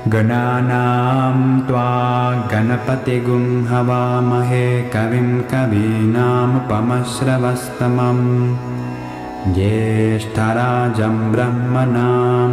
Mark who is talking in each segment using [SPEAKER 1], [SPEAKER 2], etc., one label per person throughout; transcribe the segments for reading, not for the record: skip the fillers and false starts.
[SPEAKER 1] Gananam tva ganapatigum havamahe kavim kavinam upamasravastamam Jeshtarajam brahmanam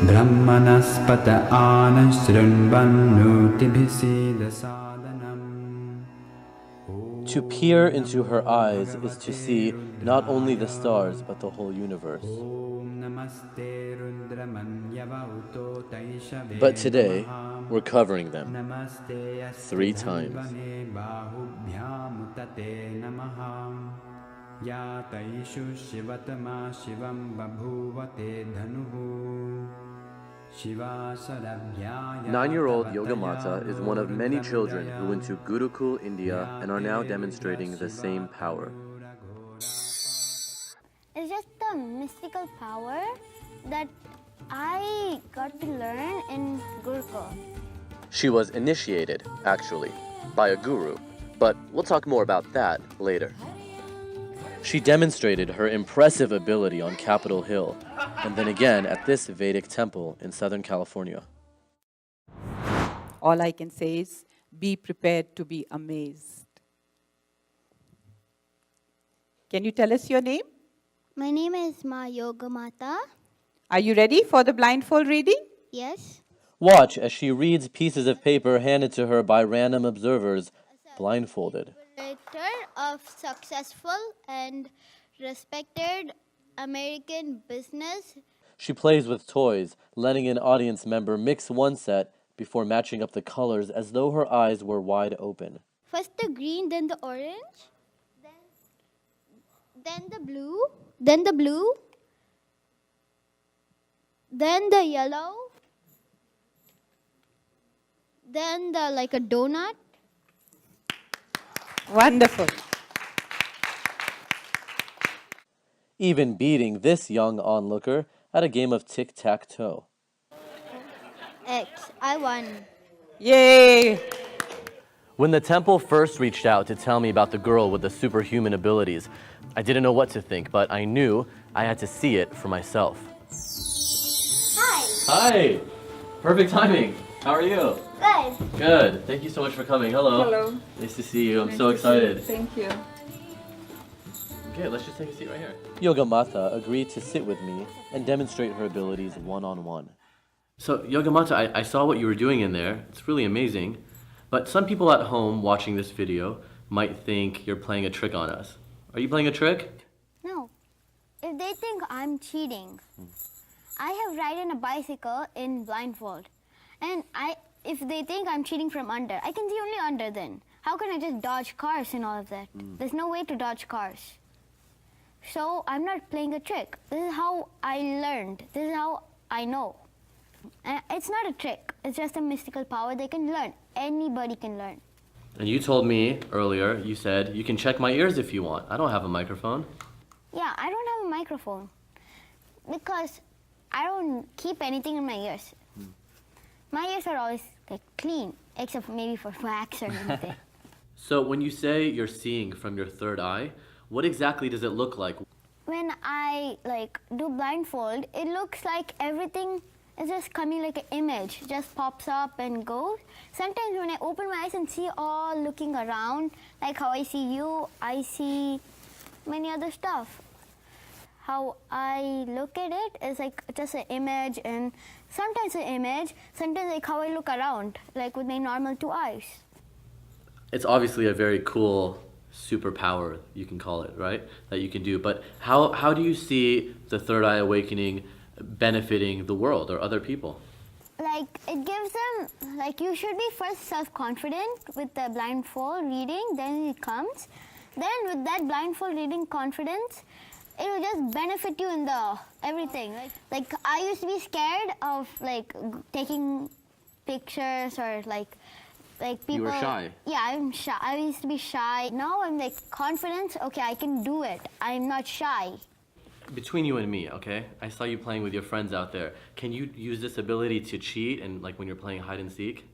[SPEAKER 1] brahmanaspata anasrinvannutibhisida sadhanam.
[SPEAKER 2] To peer into her eyes is to see not only the stars but the whole universe. But today, we're covering them 3 times. Nine-year-old Yogamata is one of many children who went to Gurukul, India, and are now demonstrating the same power.
[SPEAKER 3] It's just a mystical power that I got to learn in Gurukul.
[SPEAKER 2] She was initiated, actually, by a guru, but we'll talk more about that later. She demonstrated her impressive ability on Capitol Hill, and then again at this Vedic temple in Southern California.
[SPEAKER 4] All I can say is, be prepared to be amazed. Can you tell us your name?
[SPEAKER 3] My name is Ma Yogamata.
[SPEAKER 4] Are you ready for the blindfold reading?
[SPEAKER 3] Yes.
[SPEAKER 2] Watch as she reads pieces of paper handed to her by random observers, blindfolded.
[SPEAKER 3] Director of successful and respected American business.
[SPEAKER 2] She plays with toys, letting an audience member mix one set before matching up the colors as though her eyes were wide open.
[SPEAKER 3] First the green, then the orange, then the blue, then the blue, then the yellow, then the like a donut.
[SPEAKER 4] Wonderful.
[SPEAKER 2] Even beating this young onlooker at a game of tic-tac-toe.
[SPEAKER 3] X, I won.
[SPEAKER 4] Yay!
[SPEAKER 2] When the temple first reached out to tell me about the girl with the superhuman abilities, I didn't know what to think, but I knew I had to see it for myself.
[SPEAKER 3] Hi.
[SPEAKER 2] Hi! Perfect timing. How are you?
[SPEAKER 3] Good.
[SPEAKER 2] Good. Thank you so much for coming. Hello.
[SPEAKER 5] Hello.
[SPEAKER 2] Nice to see you. I'm so excited.
[SPEAKER 5] Thank you.
[SPEAKER 2] Okay, let's just take a seat right here. Yogamata agreed to sit with me and demonstrate her abilities one-on-one. So, Yogamata, I saw what you were doing in there. It's really amazing. But some people at home watching this video might think you're playing a trick on us. Are you playing a trick?
[SPEAKER 3] No. If they think I'm cheating, I have ridden a bicycle in blindfold. And if they think I'm cheating from under, I can see only under then. How can I just dodge cars and all of that? There's no way to dodge cars. So I'm not playing a trick. This is how I learned. This is how I know. It's not a trick. It's just a mystical power they can learn. Anybody can learn.
[SPEAKER 2] And you told me earlier, you said, you can check my ears if you want. I don't have a microphone.
[SPEAKER 3] Yeah, I don't have a microphone because I don't keep anything in my ears. My ears are always like clean, except maybe for wax or anything.
[SPEAKER 2] So when you say you're seeing from your third eye, what exactly does it look like?
[SPEAKER 3] When I do blindfold, it looks like everything is just coming like an image, just pops up and goes. Sometimes when I open my eyes and see all looking around, like how I see you, I see many other stuff. How I look at it is like just an image, and sometimes an image, sometimes like how I look around, like with my normal 2 eyes.
[SPEAKER 2] It's obviously a very cool superpower, you can call it, right? That you can do. But how do you see the third eye awakening benefiting the world or other people?
[SPEAKER 3] Like it gives them, like you should be first self-confident with the blindfold reading, then it comes. Then with that blindfold reading confidence, it will just benefit you in the everything. Like I used to be scared of taking pictures or like people.
[SPEAKER 2] You were shy.
[SPEAKER 3] Yeah, I'm shy. I used to be shy. Now I'm like confident. Okay, I can do it. I'm not shy.
[SPEAKER 2] Between you and me, okay? I saw you playing with your friends out there. Can you use this ability to cheat and like when you're playing hide and seek?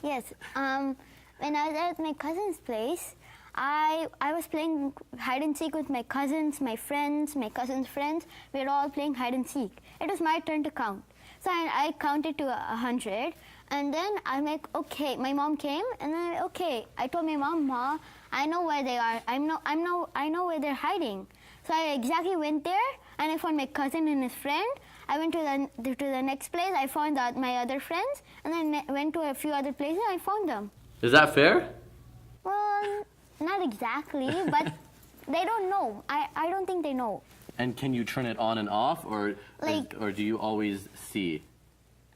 [SPEAKER 3] Yes. When I was at my cousin's place, I was playing hide and seek with my cousins, my friends, my cousins' friends. We were all playing hide and seek. It was my turn to count. So I counted to 100, and then I'm like, okay. My mom came, and then okay. I told my mom, Ma, I know where they are. I know where they're hiding. So I exactly went there, and I found my cousin and his friend. I went to the next place. I found my other friends, and then went to a few other places. And I found them.
[SPEAKER 2] Is that fair?
[SPEAKER 3] Well, not exactly, but they don't know. I don't think they know.
[SPEAKER 2] And can you turn it on and off, or do you always see?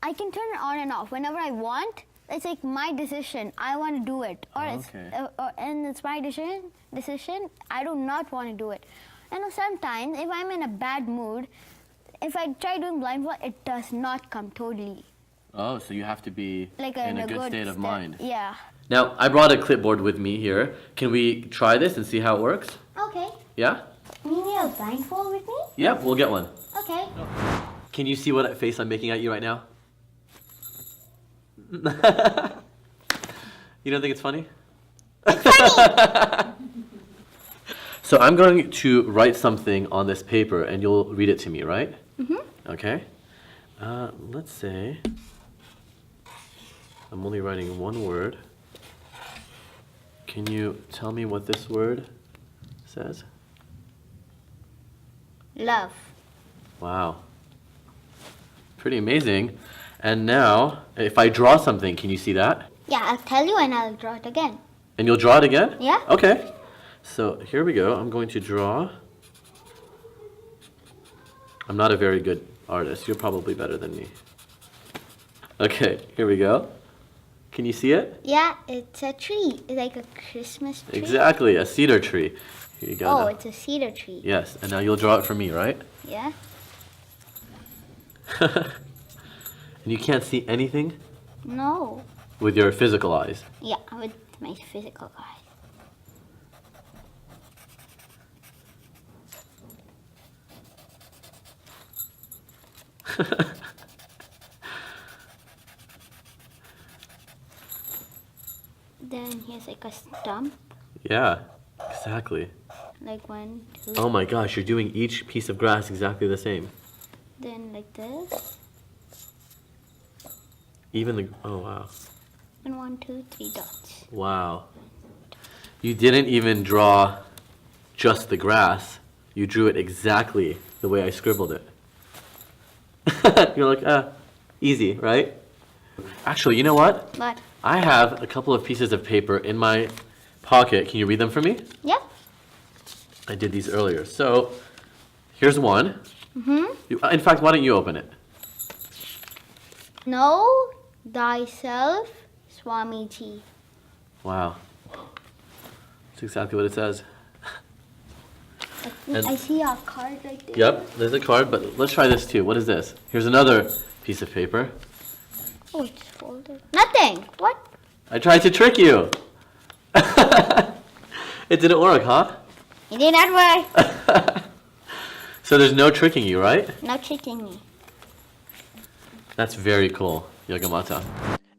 [SPEAKER 3] I can turn it on and off whenever I want. It's like my decision. I want to do it, and it's my decision. I do not want to do it. And sometimes, if I'm in a bad mood, if I try doing blindfold, it does not come totally.
[SPEAKER 2] Oh, so you have to be in a good state of mind.
[SPEAKER 3] Yeah.
[SPEAKER 2] Now, I brought a clipboard with me here. Can we try this and see how it works?
[SPEAKER 3] Okay.
[SPEAKER 2] Yeah?
[SPEAKER 3] You need a blindfold with me?
[SPEAKER 2] Yep, we'll get one.
[SPEAKER 3] Okay.
[SPEAKER 2] Can you see what face I'm making at you right now? You don't think it's funny? So I'm going to write something on this paper, and you'll read it to me, right? Mm-hmm. Okay. Let's say I'm only writing one word. Can you tell me what this word says?
[SPEAKER 3] Love.
[SPEAKER 2] Wow. Pretty amazing. And now, if I draw something, can you see that?
[SPEAKER 3] Yeah, I'll tell you and I'll draw it again.
[SPEAKER 2] And you'll draw it again?
[SPEAKER 3] Yeah.
[SPEAKER 2] Okay. So here we go. I'm going to draw. I'm not a very good artist. You're probably better than me. Okay, here we go. Can you see it?
[SPEAKER 3] Yeah, it's a tree. It's like a Christmas tree.
[SPEAKER 2] Exactly, a cedar tree. Here you go.
[SPEAKER 3] Oh,
[SPEAKER 2] now.
[SPEAKER 3] it's a cedar tree.
[SPEAKER 2] Yes, and now you'll draw it for me, right?
[SPEAKER 3] Yeah.
[SPEAKER 2] And you can't see anything?
[SPEAKER 3] No.
[SPEAKER 2] With your physical eyes?
[SPEAKER 3] Yeah, with my physical eyes. Then here's like a stump.
[SPEAKER 2] Yeah, exactly.
[SPEAKER 3] Like 1, 2.
[SPEAKER 2] Oh my gosh, you're doing each piece of grass exactly the same.
[SPEAKER 3] Then like this.
[SPEAKER 2] Even the, oh wow.
[SPEAKER 3] And 1, 2, 3 dots.
[SPEAKER 2] Wow. You didn't even draw just the grass. You drew it exactly the way I scribbled it. You're like, easy, right? Actually, you know what?
[SPEAKER 3] What?
[SPEAKER 2] I have a couple of pieces of paper in my pocket. Can you read them for me?
[SPEAKER 3] Yeah.
[SPEAKER 2] I did these earlier. So, here's one.
[SPEAKER 3] Mm-hmm.
[SPEAKER 2] In fact, why don't you open it?
[SPEAKER 3] Know thyself, Swamiji.
[SPEAKER 2] Wow. That's exactly what it says.
[SPEAKER 3] I see a card right there.
[SPEAKER 2] Yep, there's a card, but let's try this too. What is this? Here's another piece of paper.
[SPEAKER 3] Oh, it's folded. Nothing. What?
[SPEAKER 2] I tried to trick you. It didn't work, huh?
[SPEAKER 3] It did not work.
[SPEAKER 2] So there's no tricking you, right?
[SPEAKER 3] No tricking me.
[SPEAKER 2] That's very cool, Yogamata.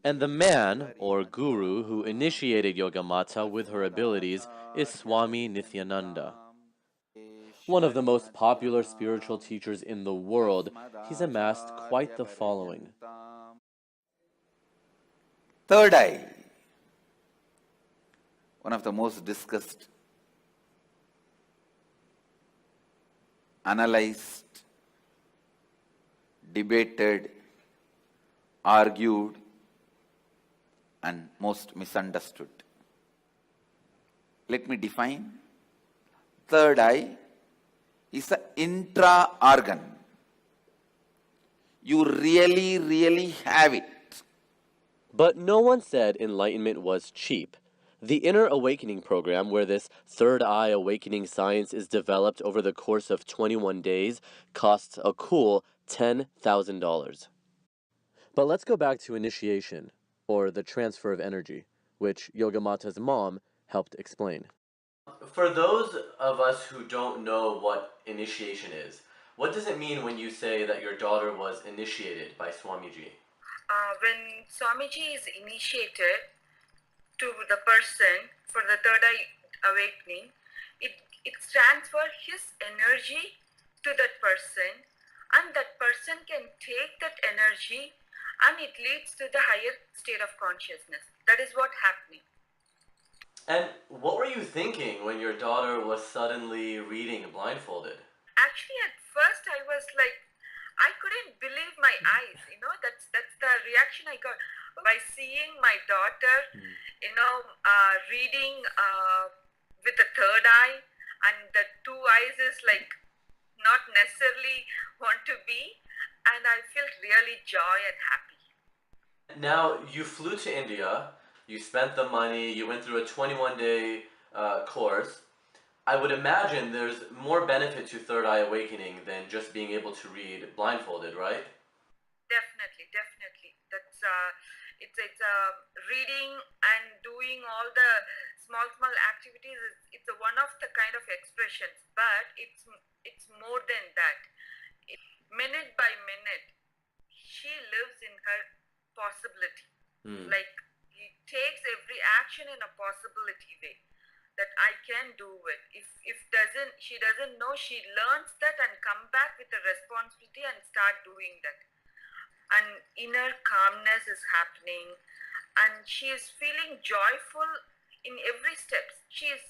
[SPEAKER 2] And the man, or guru, who initiated Yogamata with her abilities is Swami Nityananda. One of the most popular spiritual teachers in the world, he's amassed quite the following.
[SPEAKER 5] Third eye, one of the most discussed, analyzed, debated, argued, and most misunderstood. Let me define. Third eye is an intra-organ. You really have it.
[SPEAKER 2] But no one said enlightenment was cheap. The Inner Awakening program, where this third eye awakening science is developed over the course of 21 days, costs a cool $10,000. But let's go back to initiation, or the transfer of energy, which Yogamata's mom helped explain. For those of us who don't know what initiation is, what does it mean when you say that your daughter was initiated by Swamiji?
[SPEAKER 6] When Swamiji is initiated to the person for the third eye awakening, it stands for his energy to that person, and that person can take that energy and it leads to the higher state of consciousness. That is what happening.
[SPEAKER 2] And what were you thinking when your daughter was suddenly reading blindfolded?
[SPEAKER 6] Actually, at first I was like, I couldn't believe my eyes. That's the reaction I got by seeing my daughter, reading with the third eye, and the two eyes is like not necessarily want to be, and I felt really joy and happy.
[SPEAKER 2] Now, you flew to India, you spent the money, you went through a 21-day course. I would imagine there's more benefit to third eye awakening than just being able to read blindfolded, right?
[SPEAKER 6] Definitely. That's it's reading and doing all the small activities. It's a one of the kind of expressions, but it's more than that. Minute by minute, she lives in her possibility. Like, he takes every action in a possibility way, that I can do it. If she doesn't know, she learns that and come back with a responsibility and start doing that. And inner calmness is happening, and she is feeling joyful in every step. She is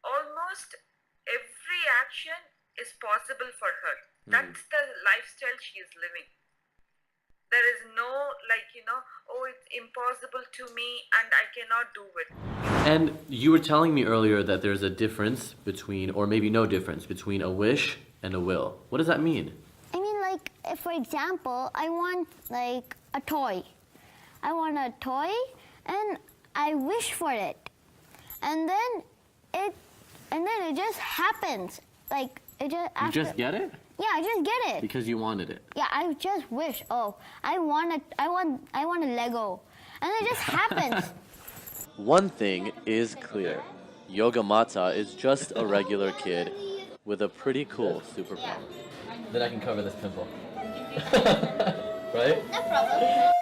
[SPEAKER 6] almost every action is possible for her. That's the lifestyle she is living. There is no it's impossible to me and I cannot do it.
[SPEAKER 2] And you were telling me earlier that there's a difference between, or maybe no difference, between a wish and a will. What does that mean?
[SPEAKER 3] I mean, like, if, for example, I want like a toy. I want a toy and I wish for it. And then it just happens. Like, it just
[SPEAKER 2] You just get it?
[SPEAKER 3] Yeah, I just get it.
[SPEAKER 2] Because you wanted it.
[SPEAKER 3] Yeah, I just wish. Oh, I want a Lego, and it just happens.
[SPEAKER 2] One thing is clear. Yogamata is just a regular kid with a pretty cool superpower. Then I can cover this pimple. Right?
[SPEAKER 3] No problem.